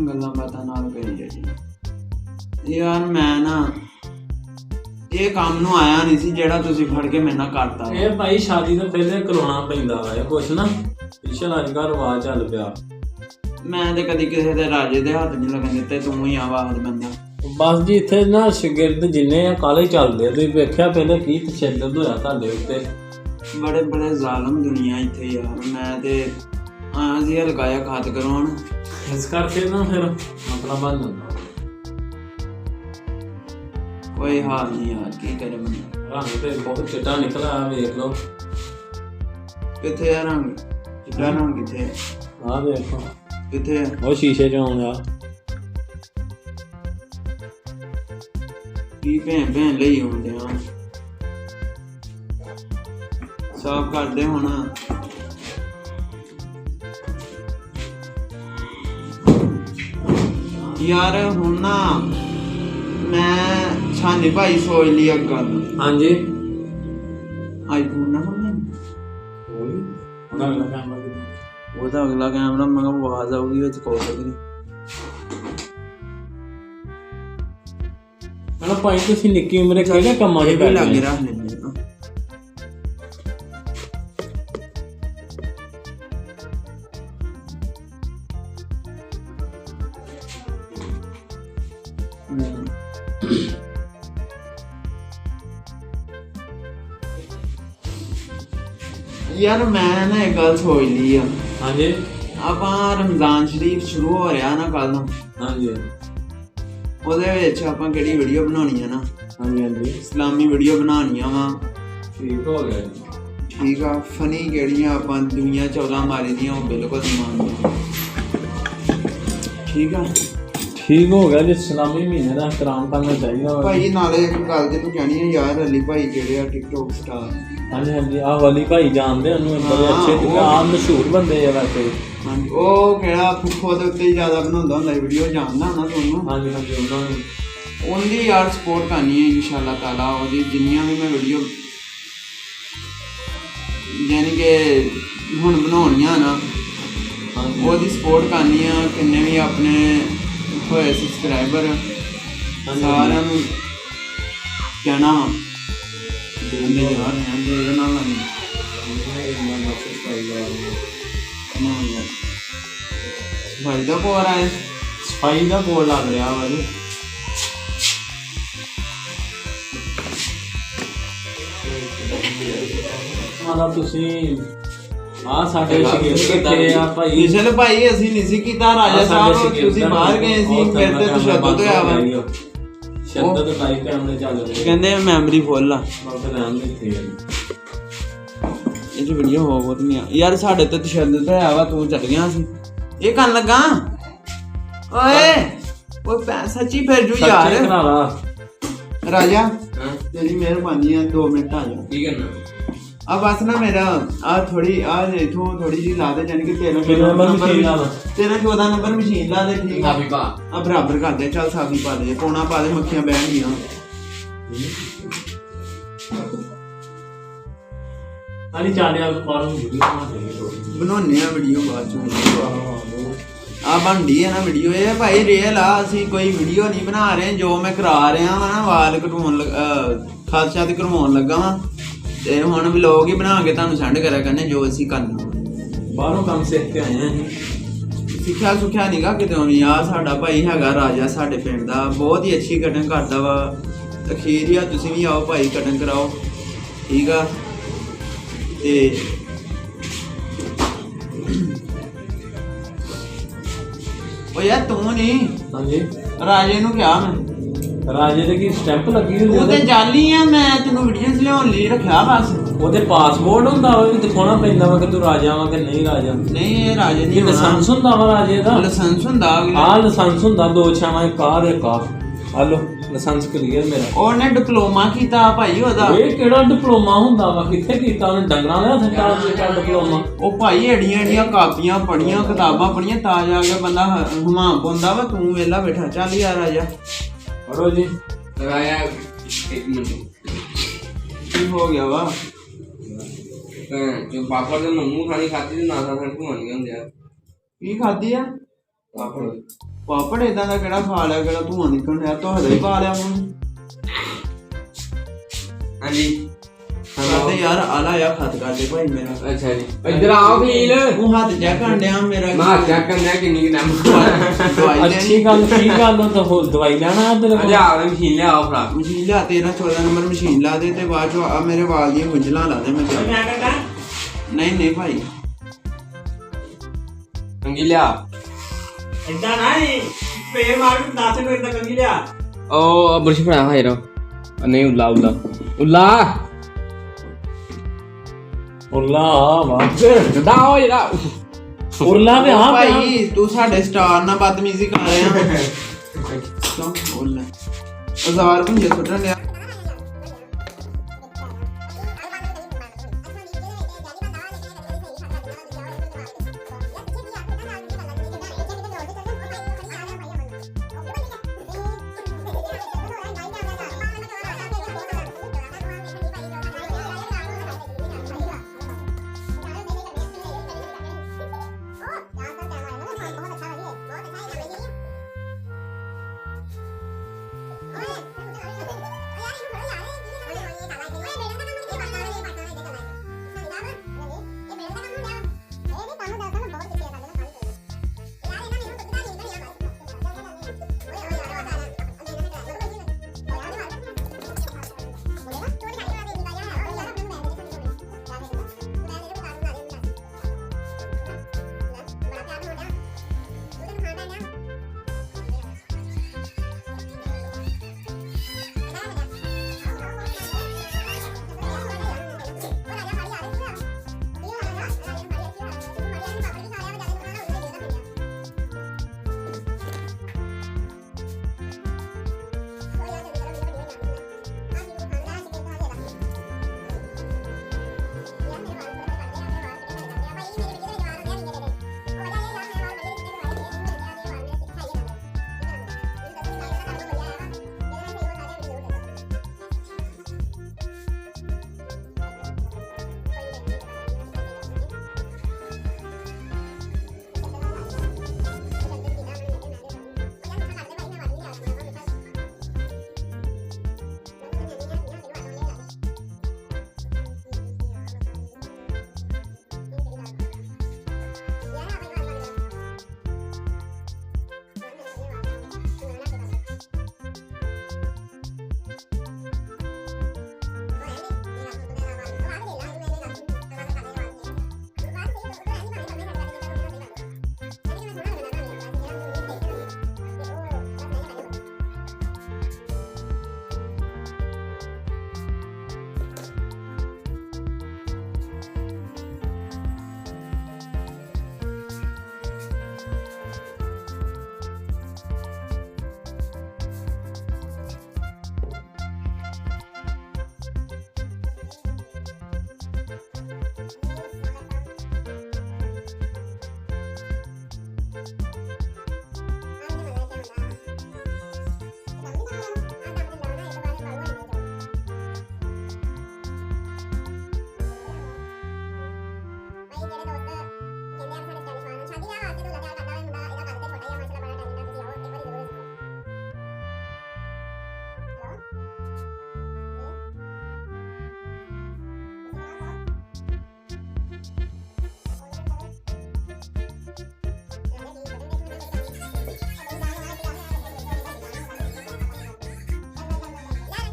ਗੱਲਾਂ ਬਾਤਾਂ ਨਾਲ ਕਰੀ ਜਾਈਏ। ਯਾਰ ਮੈਂ ਨਾ ਇਹ ਕੰਮ ਨੂੰ ਆਇਆ ਨਹੀਂ ਸੀ ਜਿਹੜਾ ਤੁਸੀਂ ਫੜ ਕੇ ਮੇਰੇ ਨਾਲ ਕਰਤਾ। ਇਹ ਭਾਈ ਸ਼ਾਦੀ ਤੋਂ ਪਹਿਲੇ ਕਰਾਉਣਾ ਪੈਂਦਾ ਵਾ ਕੁਛ ਨਾ, ਪਿਛਲ ਅੱਜ ਕੱਲ੍ਹ ਰਿਵਾਜ ਚੱਲ ਪਿਆ। ਮੈਂ ਤੇ ਕਦੀ ਕਿਸੇ ਦੇ ਰਾਜੇ ਦੇ ਹੱਥ ਨਹੀਂ ਲੱਗਣ ਦਿੱਤੇ, ਤੂੰ ਹੀ ਆਵਾਜ਼ ਬੰਦਾ। ਬਸ ਜੀ ਇੱਥੇ ਨਾ ਸ਼ਾਗਿਰਦ ਜਿੰਨੇ ਆ ਕਾਲੇ ਚੱਲਦੇ ਆ, ਤੁਸੀਂ ਵੇਖਿਆ ਪਹਿਲੇ ਕੀ ਤਸ਼ੱਦਦ ਹੋਇਆ ਤੁਹਾਡੇ ਉੱਤੇ। ਬੜੇ ਬੜੇ ਜ਼ਾਲਮ ਦੁਨੀਆ ਇੱਥੇ ਯਾਰ। ਮੈਂ ਤੇ ਆਇਆ ਸੀ ਲਗਾਇਆ ਖਾਤ ਕਰਾਉਣ, ਇਸ ਕਰਕੇ ਨਾ ਫਿਰ ਮਸਲਾ ਬਣ ਜਾਂਦਾ। ਕੋਈ ਹਾਲ ਨਹੀਂ ਯਾਰ, ਕੀ ਕਰੇ ਬੰਦਾ। ਰੰਗ ਤੇ ਬਹੁਤ ਚਿੱਟਾ ਨਿਕਲਿਆ, ਵੇਖ ਲਓ। ਕਿੱਥੇ ਆ ਰੰਗ? ਚਿੱਟਾ ਰੰਗ ਕਿੱਥੇ ਹੈ? ਆਹ ਦੇਖੋ ਕਿੱਥੇ ਹੈ? ਉਹ ਸ਼ੀਸ਼ੇ 'ਚ ਆਉਂਦਾ। ਕੀ ਭੈਣ ਭੈਣ ਲਈ ਆਉਂਦੇ ਆ? ਸਾਫ ਕਰਦੇ ਹੁਣ। ਯਾਰ ਹੁਣ ਨਾ ਮੈਂ ਛਾਨੀ ਭਾਈ ਸੋਚ ਲਈ ਇੱਕ ਗੱਲ। ਹਾਂਜੀ ਆਈਫੋਨ ਨਾ ਹੋਣਾ ਉਹਦਾ ਅਗਲਾ ਕੈਮਰਾ ਮੈਂ ਕਿਹਾ ਆਵਾਜ਼ ਆਊਗੀ ਵਿੱਚ ਕੋਲ ਕਰੀ। ਹਣਾ ਭਾਈ ਤੁਸੀਂ ਨਿੱਕੀ ਉਮਰੇ ਕਿਹੜੇ ਕੰਮਾਂ 'ਚ ਵੀ ਪੈ ਲੱਗ ਗਏ? ਰੱਖ ਲੈਂਦੇ ਆ। ਯਾਰ ਮੈਂ ਨਾ ਇੱਕ ਗੱਲ ਸੋਚ ਲਈ ਆ। ਹਾਂਜੀ ਆਪਾਂ ਰਮਜ਼ਾਨ ਸ਼ਰੀਫ ਸ਼ੁਰੂ ਹੋ ਰਿਹਾ ਨਾ ਕੱਲ ਨੂੰ। ਹਾਂਜੀ ਉਹਦੇ ਵਿੱਚ ਆਪਾਂ ਕਿਹੜੀ ਵੀਡੀਓ ਬਣਾਉਣੀ ਆ ਨਾ? ਹਾਂਜੀ ਹਾਂਜੀ ਇਸਲਾਮੀ ਵੀਡੀਓ ਬਣਾਉਣੀਆਂ ਵਾ। ਠੀਕ ਹੋ ਗਿਆ ਜੀ। ਠੀਕ ਆ। ਫਨੀ ਕਿਹੜੀਆਂ ਆਪਾਂ ਦੁਨੀਆ 14 ਮਾਰੀ ਦੀਆਂ ਉਹ ਬਿਲਕੁਲ ਸਮਾਨ। ਠੀਕ ਆ। ਠੀਕ ਹੋ ਗਿਆ ਜੀ। ਇਸਲਾਮੀ ਮਹੀਨੇ ਦਾ ਇhtਰਾਮ ਕਰਨਾ ਚਾਹੀਦਾ ਵਾ ਭਾਈ। ਨਾਲੇ ਇੱਕ ਗੱਲ ਤੇ ਤੂੰ ਕਹਿਣੀ ਹੈ ਯਾਰ, ਅਲੀ ਭਾਈ ਜਿਹੜੇ ਆ ਟਿਕਟੋਕ ਸਟਾਰ। ਹਾਂਜੀ ਹਾਂਜੀ ਆਹ ਵਾਲੀ ਭਾਈ ਜਾਣਦੇ ਉਹਨੂੰ, ਬੜੇ ਅੱਛੇ ਆਹ ਮਸ਼ਹੂਰ ਬੰਦੇ ਆ ਵੈਸੇ। ਹਾਂਜੀ ਉਹ ਕਿਹੜਾ ਫੁੱਫੋ ਦੇ ਉੱਤੇ ਜ਼ਿਆਦਾ ਬਣਾਉਂਦਾ ਹੁੰਦਾ ਵੀਡੀਓ, ਜਾਣਦਾ ਹੋਣਾ ਤੁਹਾਨੂੰ। ਹਾਂਜੀ ਹਾਂਜੀ ਉਹਨਾਂ ਨੂੰ ਉਹਦੀ ਯਾਰ ਸਪੋਰਟ ਕਰਨੀ ਹੈ ਇਨਸ਼ਾਅੱਲਾ ਤਾਲਾ। ਉਹਦੀ ਜਿੰਨੀਆਂ ਵੀ ਮੈਂ ਵੀਡੀਓ ਯਾਨੀ ਕਿ ਹੁਣ ਬਣਾਉਣੀਆਂ ਨਾ, ਉਹਦੀ ਸਪੋਰਟ ਕਰਨੀ ਆ। ਕਿੰਨੇ ਵੀ ਆਪਣੇ ਹੋਏ ਸਬਸਕ੍ਰਾਈਬਰ ਸਾਰਿਆਂ ਨੂੰ ਕਹਿਣਾ ਦੇ ਯਾਰ ਇਹਦੇ ਨਾਲ ਭਾਈ ਦਾ ਕੋਰ ਆਏ, ਸਫਾਈ ਦਾ ਬੋਰਡ ਲੱਗ ਰਿਹਾ ਵਾ ਜੀ। ਮਤਲਬ ਤੁਸੀਂ ਆਹ ਸਾਡੇ ਸ਼ਾਗਿਰਦ ਕਿੱਥੇ ਆ ਭਾਈ? ਨਿਸ਼ਲ ਭਾਈ ਅਸੀਂ ਨਹੀਂ ਸੀ ਕੀਤਾ ਰਾਜਾ ਸਾਹਿਬ, ਤੁਸੀਂ ਬਾਹਰ ਗਏ ਸੀ ਫਿਰ ਤੇ ਤਸ਼ੱਦਦ ਹੋਇਆ ਵਾ। ਸ਼ੱਦਦ ਲਾਈਵ ਕੈਮਰੇ ਚੱਲ ਰਹੇ ਕਹਿੰਦੇ ਮੈਮਰੀ ਫੁੱਲ ਆ। ਬਸ ਰਹਿਣ ਦੇ ਇੱਥੇ ਇਹ ਵੀਡੀਓ ਹੋ ਬਹੁਤ ਨਹੀਂ ਆ ਯਾਰ। ਸਾਡੇ ਤੇ ਤਸ਼ੱਦਦ ਹੋਇਆ ਵਾ, ਤੂੰ ਚੱਲ ਗਿਆ ਸੀ ਇਹ ਕਰਨ ਲੱਗਾ। ਓਏ ਓਏ ਸੱਚੀ ਫਿਰ ਜੂ ਯਾਰ। ਰਾਜਾ ਤੇਰੀ ਮਿਹਰਬਾਨੀ ਆ, 2 ਮਿੰਟ ਆ ਜਾ। ਕੀ ਕਰਨਾ ਆ ਬਸ ਨਾ ਮੇਰਾ ਆ ਥੋੜੀ ਆ ਇਥੋਂ ਥੋੜੀ ਜੀ ਲਾ ਦੇ, ਜਾਨੀ ਕਿ 13 ਨੰਬਰ ਮਸ਼ੀਨ ਲਾ ਦੇ। ਠੀਕ ਆ ਆ ਬਰਾਬਰ ਕਰ ਦੇ। ਚੱਲ ਸਾਫੀ ਪਾ ਦੇ, ਪੌਣਾ ਪਾ ਦੇ, ਮੱਖੀਆਂ ਬਹਿਣਗੀਆਂ। ਅਲੀ ਚਾੜਿਆ ਫਾਰਮ ਵੀਡੀਓ ਬਣਾਉਣੇ ਆ ਵੀਡੀਓ ਬਾਅਦ ਚੋਂ। ਆ ਬਣਦੀ ਹੈ ਨਾ ਵੀਡੀਓ। ਇਹ ਭਾਈ ਰੀਅਲ ਆ, ਅਸੀਂ ਕੋਈ ਵੀਡੀਓ ਨਹੀਂ ਬਣਾ ਰਹੇ। ਜੋ ਮੈਂ ਕਰਾ ਰਿਹਾ ਵਾ ਨਾ, ਵਾਲ ਕਟਵਾਉਣ ਖਾਦਸ਼ਾ ਤੇ ਕਰਵਾਉਣ ਲੱਗਾ ਵਾ, ਤੇ ਹੁਣ ਵਲੋਗ ਹੀ ਬਣਾ ਕੇ ਤੁਹਾਨੂੰ ਸੈਂਡ ਕਰਿਆ ਕਰਨੇ ਜੋ ਅਸੀਂ ਕਰਨਾ। ਬਾਹਰੋਂ ਕੰਮ ਸਿੱਖ ਕੇ ਆਏ ਆ ਅਸੀਂ। ਸਿੱਖਿਆ ਸੁਖਿਆ ਨੀਗਾ ਕਿਤੇ ਵੀ। ਆ ਸਾਡਾ ਭਾਈ ਹੈਗਾ ਰਾਜਾ, ਸਾਡੇ ਪਿੰਡ ਦਾ, ਬਹੁਤ ਹੀ ਅੱਛੀ ਕਟਿੰਗ ਕਰਦਾ ਵਾ। ਅਖੀਰ ਆ ਤੁਸੀਂ ਵੀ ਆਓ ਭਾਈ, ਕਟਿੰਗ ਕਰਾਓ। ਠੀਕ ਆ। ਤੇ ਉਹ ਯਾਰ ਤੂੰ ਨਹੀਂ, ਹਾਂਜੀ ਰਾਜੇ ਨੂੰ ਕਿਹਾ ਮੈਂ। ਰਾਜੇ ਦੇ ਕੀ ਸਟੈਂਪ ਲੱਗੀ ਹੁੰਦੀ? ਉਹ ਤੇ ਜਾਲੀ ਆ, ਮੈਂ ਤੈਨੂੰ ਵੀਡੀਓਜ਼ ਲਿਆਉਣ ਲਈ ਰੱਖਿਆ ਬਸ। ਉਹਦੇ ਪਾਸਪੋਰਟ ਹੁੰਦਾ, ਉਹ ਵੀ ਦਿਖਾਉਣਾ ਪੈਂਦਾ ਵਾ ਕਿ ਤੂੰ ਰਾਜਾ ਵਾ ਕਿ ਨਹੀਂ ਰਾਜਾ। ਨਹੀਂ ਇਹ ਰਾਜੇ ਨਹੀਂ, ਲਾਇਸੈਂਸ ਹੁੰਦਾ ਵਾ ਰਾਜੇ ਦਾ। ਲਾਇਸੈਂਸ ਹੁੰਦਾ। ਆਹ ਲਾਇਸੈਂਸ ਹੁੰਦਾ 2 ਛਾਵਾਂ ਕਾਰ ਇੱਕ ਆ। ਹਲੋ ਲਾਇਸੈਂਸ ਕਲੀਅਰ ਮੇਰਾ। ਉਹਨੇ ਡਿਪਲੋਮਾ ਕੀਤਾ ਭਾਈ ਉਹਦਾ। ਇਹ ਕਿਹੜਾ ਡਿਪਲੋਮਾ ਹੁੰਦਾ ਵਾ? ਕਿੱਥੇ ਕੀਤਾ ਉਹਨੇ? ਡੰਗਰਾਂ ਦੇ ਹੱਥ ਚਾਲ ਡਿਪਲੋਮਾ। ਉਹ ਭਾਈ ਏਡੀਆਂ ਕਾਪੀਆਂ ਪੜੀਆਂ, ਕਿਤਾਬਾਂ ਪੜੀਆਂ, ਤਾਂ ਜਾ ਕੇ ਬੰਦਾ ਹਮਾਮ ਪਾਉਂਦਾ ਵਾ। ਤੂੰ ਵੇਲਾ ਬੈਠਾ। ਚੱਲ ਯਾਰ ਰਾਜਾ ਪੜੋ ਜੀ। ਲਗਾਇਆ 1 ਮਿੰਟ। ਕੀ ਹੋ ਗਿਆ ਵਾ? ਜੋ ਪਾਪੜ ਦੇ ਮੂੰਹ ਖਾਣੀ ਖਾਤੀ ਤੇ ਨਾ ਖਾਣੀ ਘੁਮਾਉਣੀ ਹੁੰਦੇ ਆ। ਕੀ ਖਾਦੀ ਆ? ਪਾਪੜ ਪਾਪੜ ਇਦਾਂ ਦਾ ਕਿਹੜਾ ਖਾ ਲਿਆ ਕਿਹੜਾ ਧੂਆਂ ਨਿਕਲ ਰਿਹਾ ਤੁਹਾਡਾ ਹੀ ਪਾ ਲਿਆ ਮੂੰਹ ਹਾਂਜੀ ਕਰਦੇ ਯਾਰ ਆਲਾ ਆ ਖਤ ਕਰਦੇ ਭਾਈ ਮੇਰਾ ਅੱਛਾ ਜੀ ਇੱਧਰ ਆਓ ਫੀਲ ਉਹ ਹੱਥ ਚੈੱਕ ਕਰਨ ਡਿਆ ਮੇਰਾ ਮੈਂ ਚੈੱਕ ਕਰਨਾ ਕਿੰਨੀ ਕੁ ਟਾਈਮ ਦਵਾਈ ਅੱਛੀ ਗੱਲ ਕੀ ਗੱਲ ਉਹ ਤਾਂ ਹੋਰ ਦਵਾਈ ਲੈਣਾ ਤੇਰੇ ਕੋਲ ਲਿਆ ਉਹ ਮਸ਼ੀਨ ਲਿਆਓ ਭਰਾ ਮਸ਼ੀਨ ਲਾ 13 14 ਨੰਬਰ ਮਸ਼ੀਨ ਲਾ ਦੇ ਤੇ ਬਾਅਦ ਚੋਂ ਆ ਮੇਰੇ ਵਾਲ ਦੀਆਂ ਗੁੰਝਲਾਂ ਲਾ ਦੇ ਮੈਂ ਨਹੀਂ ਨਹੀਂ ਭਾਈ ਕੰਗੀ ਲਿਆ ਇਦਾਂ ਨਹੀਂ ਪੇ ਮਾਰ ਕੇ 10 ਨੂੰ ਇਦਾਂ ਕੰਗੀ ਲਿਆ ਉਹ ਬੁਰਸ਼ ਫੜਾ ਹਾਇਰ ਨਹੀਂ ਉੱਲਾ ਉੱਲਾ ਉੱਲਾ ਉਰਲਾ ਵਾਹ ਜਦਾ ਹੋ ਜਿਹੜਾ ਉਰਲਾ ਤੇ ਹਾਂ ਭਾਈ ਤੂੰ ਸਾਡੇ ਸਟਾਰ ਨਾਲ ਬਦਤਮੀਜ਼ੀ ਕਰ ਰਿਹਾ ਕਿਉਂ ਬੋਲਣਾ 1000 ਰੁਪਏ ਸੁੱਟਣ ਲਿਆ